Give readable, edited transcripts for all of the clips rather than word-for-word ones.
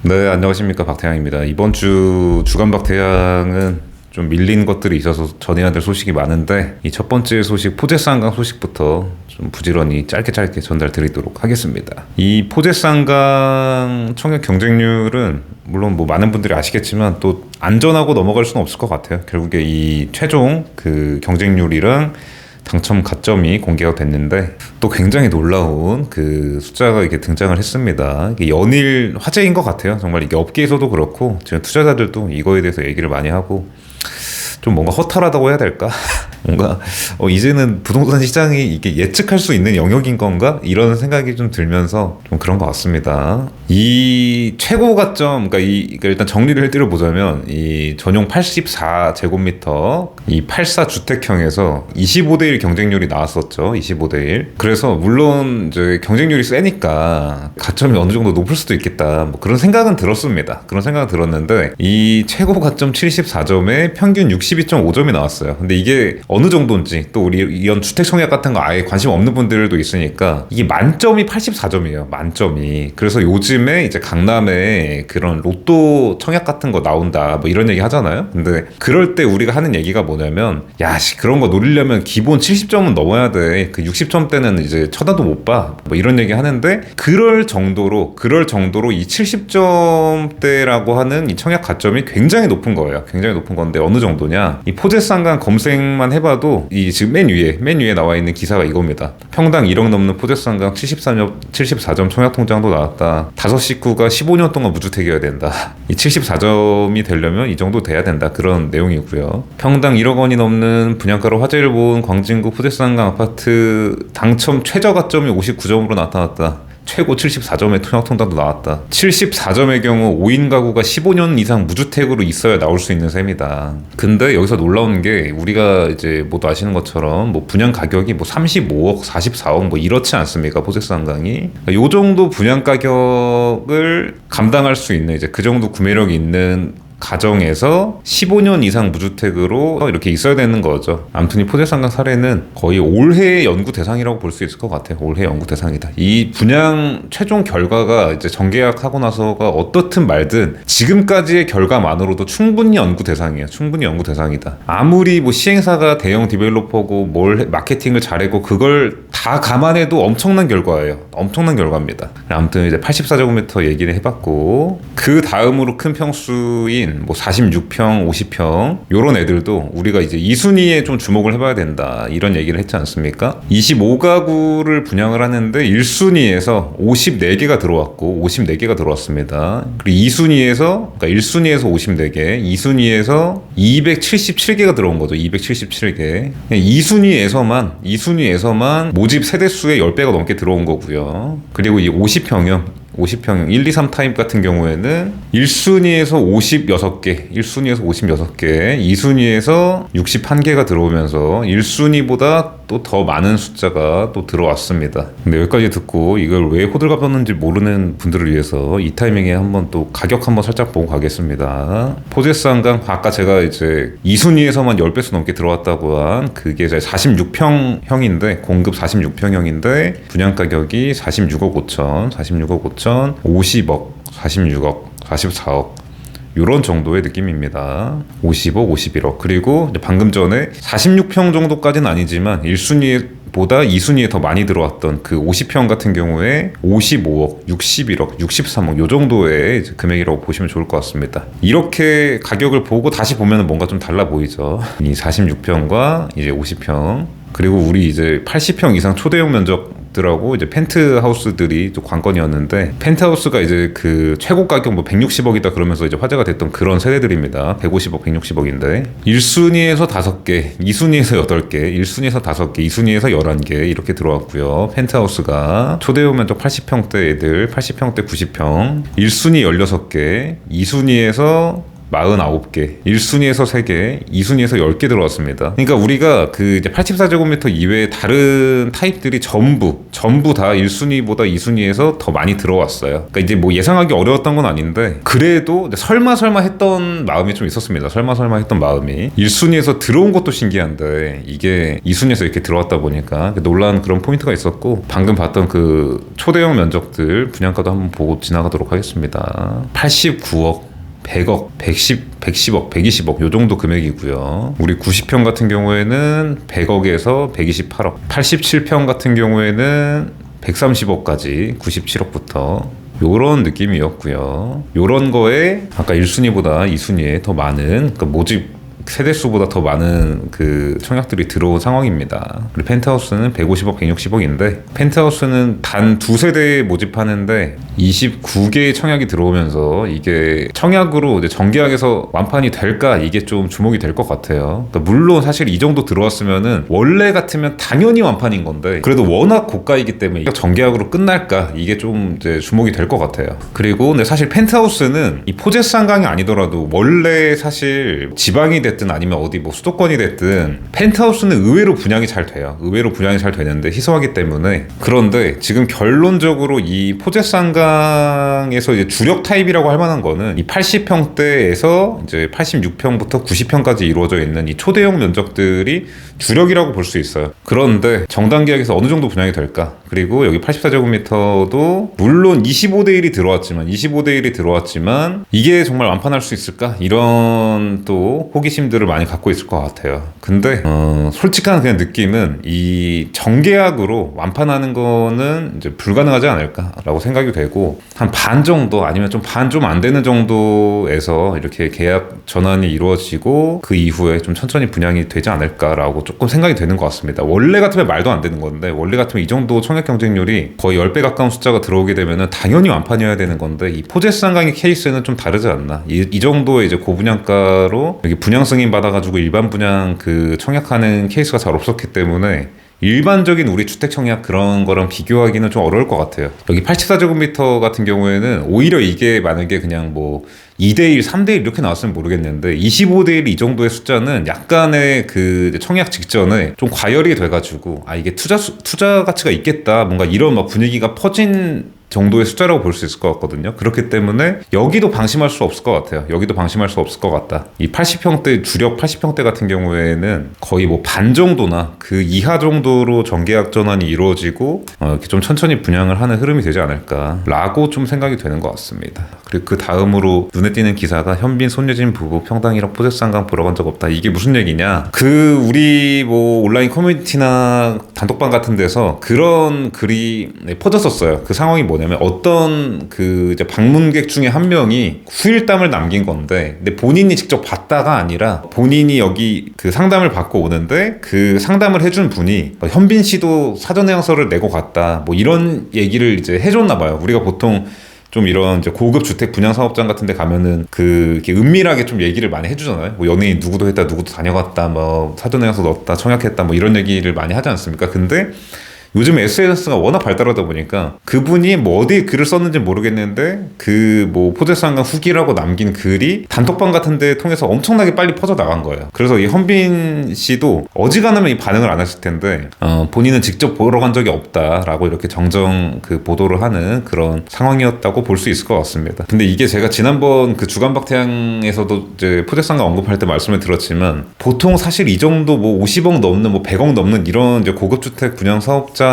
네, 안녕하십니까. 박태양입니다. 이번 주 주간 박태양은 좀 밀린 것들이 있어서 전해야 될 소식이 많은데, 이 첫 번째 소식, 포제스한강 소식부터 좀 부지런히 짧게 전달 드리도록 하겠습니다. 이 포제스한강 청약 경쟁률은 물론 뭐 많은 분들이 아시겠지만 또 안전하고 넘어갈 수는 없을 것 같아요. 결국에 이 최종 그 경쟁률이랑 당첨 가점이 공개가 됐는데 또 굉장히 놀라운 그 숫자가 이렇게 등장을 했습니다. 이게 연일 화제인 것 같아요. 정말 이게 업계에서도 그렇고 지금 투자자들도 이거에 대해서 얘기를 많이 하고, 좀 뭔가 허탈하다고 해야 될까? 뭔가 이제는 부동산 시장이 이게 예측할 수 있는 영역인 건가? 이런 생각이 좀 들면서 좀 그런 것 같습니다. 이 최고 가점, 그러니까 일단 정리를 해드려보자면, 이 전용 84제곱미터 이 84주택형에서 25대1 경쟁률이 나왔었죠. 25대1. 그래서 물론 이제 경쟁률이 세니까 가점이 어느 정도 높을 수도 있겠다, 뭐 그런 생각은 들었습니다. 그런 생각은 들었는데, 이 최고 가점 74점에 평균 62.5점이 나왔어요. 근데 이게 어느 정도인지, 또 우리 이런 주택 청약 같은 거 아예 관심 없는 분들도 있으니까, 이게 만점이 84점이에요. 만점이. 그래서 요즘에 이제 강남에 그런 로또 청약 같은 거 나온다, 뭐 이런 얘기 하잖아요. 근데 그럴 때 우리가 하는 얘기가 뭐냐면, 그런 거 노리려면 기본 70점은 넘어야 돼. 그 60점대는 이제 쳐다도 못 봐. 뭐 이런 얘기 하는데, 그럴 정도로 이 70점대라고 하는 이 청약 가점이 굉장히 높은 거예요. 굉장히 높은 건데 어느 정도냐? 이 포제스한강 검색만 해봐도 이 지금 맨 위에 나와 있는 기사가 이겁니다. 평당 1억 넘는 포제스한강 74점 청약 통장도 나왔다. 5식구가 15년 동안 무주택이어야 된다. 이 74점이 되려면 이 정도 돼야 된다. 그런 내용이고요. 평당 1억 원이 넘는 분양가로 화제를 본 광진구 포제스한강 아파트 당첨 최저 가점이 59점으로 나타났다. 최고 74점의 청약통장도 나왔다. 74점의 경우 5인 가구가 15년 이상 무주택으로 있어야 나올 수 있는 셈이다. 근데 여기서 놀라운 게, 우리가 이제 모두 아시는 것처럼 뭐 분양 가격이 뭐 35억, 44억 뭐 이렇지 않습니까? 포제스한강이. 요 정도 분양 가격을 감당할 수 있는, 이제 그 정도 구매력이 있는 가정에서 15년 이상 무주택으로 이렇게 있어야 되는 거죠. 아무튼 이 포제스한강 사례는 거의 올해 연구 대상이라고 볼 수 있을 것 같아요. 올해 연구 대상이다. 이 분양 최종 결과가 이제 정계약하고 나서가 어떻든 말든 지금까지의 결과만으로도 충분히 연구 대상이에요. 충분히 연구 대상이다. 아무리 뭐 시행사가 대형 디벨로퍼고 마케팅을 잘했고 그걸 다 감안해도 엄청난 결과예요. 엄청난 결과입니다. 아무튼 이제 84제곱미터 얘기를 해봤고, 그 다음으로 큰 평수인 뭐 46평, 50평 요런 애들도 우리가 이제 2순위에 좀 주목을 해봐야 된다, 이런 얘기를 했지 않습니까? 25가구를 분양을 하는데 1순위에서 54개가 들어왔고 54개가 들어왔습니다. 그리고 2순위에서, 그러니까 1순위에서 54개, 2순위에서 277개가 들어온 거죠. 277개. 2순위에서만 모집 세대수의 10배가 넘게 들어온 거고요. 그리고 이 50평형 1, 2, 3 타입 같은 경우에는 1순위에서 56개, 2순위에서 61개가 들어오면서 1순위보다 또 더 많은 숫자가 또 들어왔습니다. 근데 여기까지 듣고 이걸 왜 호들갑 떴는지 모르는 분들을 위해서 이 타이밍에 한번 또 가격 한번 살짝 보고 가겠습니다. 포제스한강, 아까 제가 이제 2순위에서만 10배수 넘게 들어왔다고 한 그게 이제 46평형인데, 공급 46평형인데 분양 가격이 46억 5천, 50억, 46억, 44억 이런 정도의 느낌입니다. 50억, 51억. 그리고 방금 전에 46평 정도까지는 아니지만 1순위보다 2순위에 더 많이 들어왔던 그 50평 같은 경우에 55억, 61억, 63억 요 정도의 금액이라고 보시면 좋을 것 같습니다. 이렇게 가격을 보고 다시 보면 뭔가 좀 달라 보이죠. 이 46평과 이제 50평, 그리고 우리 이제 80평 이상 초대형 면적들하고 이제 펜트하우스들이 또 관건이었는데, 펜트하우스가 이제 그 최고 가격 뭐 160억이다 그러면서 이제 화제가 됐던 그런 세대들입니다. 150억, 160억인데 1순위에서 5개, 2순위에서 8개, 1순위에서 5개, 2순위에서 11개 이렇게 들어왔고요. 펜트하우스가 초대형 면적 80평대 애들, 80평대 90평, 1순위 16개, 2순위에서 49개, 1순위에서 3개, 2순위에서 10개 들어왔습니다. 그러니까 우리가 그 이제 84제곱미터 이외의 다른 타입들이 전부 다 1순위보다 2순위에서 더 많이 들어왔어요. 그러니까 이제 뭐 예상하기 어려웠던 건 아닌데 그래도 설마 했던 마음이 좀 있었습니다. 설마 했던 마음이 1순위에서 들어온 것도 신기한데 이게 2순위에서 이렇게 들어왔다 보니까 놀란 그런 포인트가 있었고, 방금 봤던 그 초대형 면적들 분양가도 한번 보고 지나가도록 하겠습니다. 89억, 100억, 110억, 120억 요 정도 금액이고요. 우리 90평 같은 경우에는 100억에서 128억, 87평 같은 경우에는 130억까지 97억부터 요런 느낌이었고요. 요런 거에 아까 1순위보다 2순위에 더 많은, 그러니까 모집 세대수보다 더 많은 그 청약들이 들어온 상황입니다. 그리고 펜트하우스는 150억, 160억인데 펜트하우스는 단 2세대 모집하는데 29개의 청약이 들어오면서 이게 청약으로 이제 정계약에서 완판이 될까, 이게 좀 주목이 될 것 같아요. 그러니까 물론 사실 이 정도 들어왔으면은 원래 같으면 당연히 완판인 건데 그래도 워낙 고가이기 때문에 정계약으로 끝날까, 이게 좀 이제 주목이 될 것 같아요. 그리고 근데 사실 펜트하우스는 이 포제스 한강이 아니더라도 원래 사실 지방이 됐든 아니면 어디 뭐 수도권이 됐든 펜트하우스는 의외로 분양이 잘 돼요. 의외로 분양이 잘 되는데 희소하기 때문에. 그런데 지금 결론적으로 이 포제스 한강에서 이제 주력 타입이라고 할 만한 거는 이 80평대에서 이제 86평부터 90평까지 이루어져 있는 이 초대형 면적들이 주력이라고 볼 수 있어요. 그런데 정단계약에서 어느 정도 분양이 될까? 그리고 여기 84제곱미터도 물론 25대1이 들어왔지만 이게 정말 완판할 수 있을까? 이런 또 호기심들을 많이 갖고 있을 것 같아요. 근데 솔직한 그냥 느낌은 이 정계약으로 완판하는 거는 이제 불가능하지 않을까라고 생각이 되고, 한 반 정도 아니면 좀 안 되는 정도에서 이렇게 계약 전환이 이루어지고 그 이후에 좀 천천히 분양이 되지 않을까라고 조금 생각이 되는 것 같습니다. 원래 같으면 말도 안 되는 건데, 원래 같으면 이 정도 청약 경쟁률이 거의 10배 가까운 숫자가 들어오게 되면은 당연히 완판이어야 되는 건데, 이 포제스 한강의 케이스는 좀 다르지 않나. 이 정도의 이제 고분양가로 여기 분양 승인 받아가지고 일반 분양 그 청약하는 케이스가 잘 없었기 때문에 일반적인 우리 주택 청약 그런 거랑 비교하기는 좀 어려울 것 같아요. 여기 84제곱미터 같은 경우에는 오히려 이게 만약에 그냥 뭐 2대1, 3대1 이렇게 나왔으면 모르겠는데 25대1 이 정도의 숫자는 약간의 그 청약 직전에 좀 과열이 돼가지고 이게 투자 가치가 있겠다, 뭔가 이런 막 분위기가 퍼진 정도의 숫자라고 볼 수 있을 것 같거든요. 그렇기 때문에 여기도 방심할 수 없을 것 같아요. 여기도 방심할 수 없을 것 같다. 이 80평대, 주력 80평대 같은 경우에는 거의 뭐 반 정도나 그 이하 정도로 정계약 전환이 이루어지고 이렇게 좀 천천히 분양을 하는 흐름이 되지 않을까라고 좀 생각이 되는 것 같습니다. 그리고 그 다음으로 눈에 띄는 기사가 현빈 손예진 부부 평당 1억 포제스 한강 보러 간 적 없다. 이게 무슨 얘기냐? 그 우리 뭐 온라인 커뮤니티나 단톡방 같은 데서 그런 글이 퍼졌었어요. 그 상황이 뭐냐면 어떤 그 이제 방문객 중에 한 명이 후일담을 남긴 건데, 근데 본인이 직접 봤다가 아니라 본인이 여기 그 상담을 받고 오는데 그 상담을 해준 분이 현빈 씨도 사전 해양서를 내고 갔다, 뭐 이런 얘기를 이제 해줬나 봐요. 우리가 보통 좀 이런 이제 고급 주택 분양 사업장 같은 데 가면은 이렇게 은밀하게 좀 얘기를 많이 해주잖아요. 뭐 연예인 누구도 했다, 누구도 다녀갔다, 뭐 사전 해양서 넣었다, 청약했다, 뭐 이런 얘기를 많이 하지 않습니까? 근데 요즘 SNS가 워낙 발달하다 보니까 그분이 뭐 어디에 글을 썼는지 모르겠는데 그 뭐 포제스 한강 후기라고 남긴 글이 단톡방 같은 데 통해서 엄청나게 빨리 퍼져 나간 거예요. 그래서 이 현빈 씨도 어지간하면 이 반응을 안 했을 텐데 본인은 직접 보러 간 적이 없다라고 이렇게 정정 그 보도를 하는 그런 상황이었다고 볼 수 있을 것 같습니다. 근데 이게 제가 지난번 그 주간박태양에서도 이제 포제스 한강 언급할 때 말씀을 드렸지만 보통 사실 이 정도 뭐 50억 넘는 뭐 100억 넘는 이런 이제 고급 주택 분양 사업장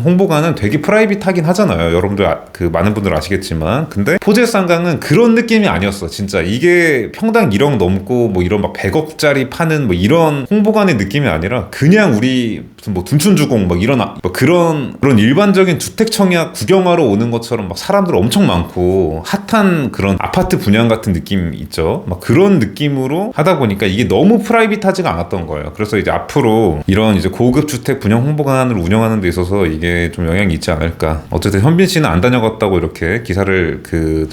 홍보가는 되게 프라이빗하긴 하잖아요. 여러분들 그 많은 분들 아시겠지만, 근데 포제스 한강은 그런 느낌이 아니었어. 진짜 이게 평당 1억 넘고 뭐 이런 막 100억짜리 파는 뭐 이런 홍보관의 느낌이 아니라 그냥 우리 무슨 뭐 둔촌주공 막 이런 뭐 그런 일반적인 주택 청약 구경하러 오는 것처럼 막 사람들 엄청 많고 핫한 그런 아파트 분양 같은 느낌 있죠. 막 그런 느낌으로 하다 보니까 이게 너무 프라이빗하지가 않았던 거예요. 그래서 이제 앞으로 이런 이제 고급 주택 분양 홍보관을 운영하는 하는 데 있어서 이게 좀 영향이 있지 않을까. 어쨌든 현빈 씨는 안 다녀갔다고 이렇게 기사를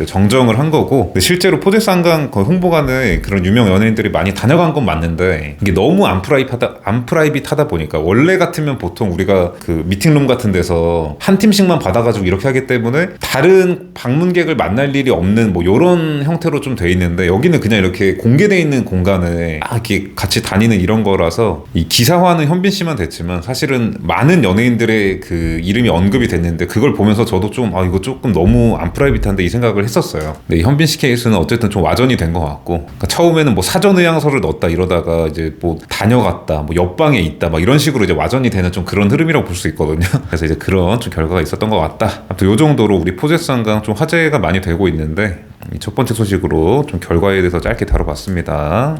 정정을 한 거고, 근데 실제로 포제스한강 홍보관에 그런 유명 연예인들이 많이 다녀간 건 맞는데 이게 너무 안프라이빗하다 보니까, 원래 같으면 보통 우리가 그 미팅룸 같은 데서 한 팀씩만 받아가지고 이렇게 하기 때문에 다른 방문객을 만날 일이 없는 뭐 이런 형태로 좀 돼 있는데, 여기는 그냥 이렇게 공개돼 있는 공간에 이렇게 같이 다니는 이런 거라서 이 기사화는 현빈 씨만 됐지만 사실은 많은 연예인들의 그 이름이 언급이 됐는데, 그걸 보면서 저도 좀 이거 조금 너무 안프라이빗한데 이 생각을 했었어요. 근데 이 현빈 씨 케이스는 어쨌든 좀 와전이 된 것 같고, 그러니까 처음에는 뭐 사전 의향서를 넣었다 이러다가 이제 뭐 다녀갔다, 뭐 옆방에 있다 막 이런 식으로 이제 와전이 되는 좀 그런 흐름이라고 볼 수 있거든요. 그래서 이제 그런 좀 결과가 있었던 것 같다. 아무튼 요 정도로 우리 포제스 한강 좀 화제가 많이 되고 있는데, 이 첫 번째 소식으로 좀 결과에 대해서 짧게 다뤄봤습니다.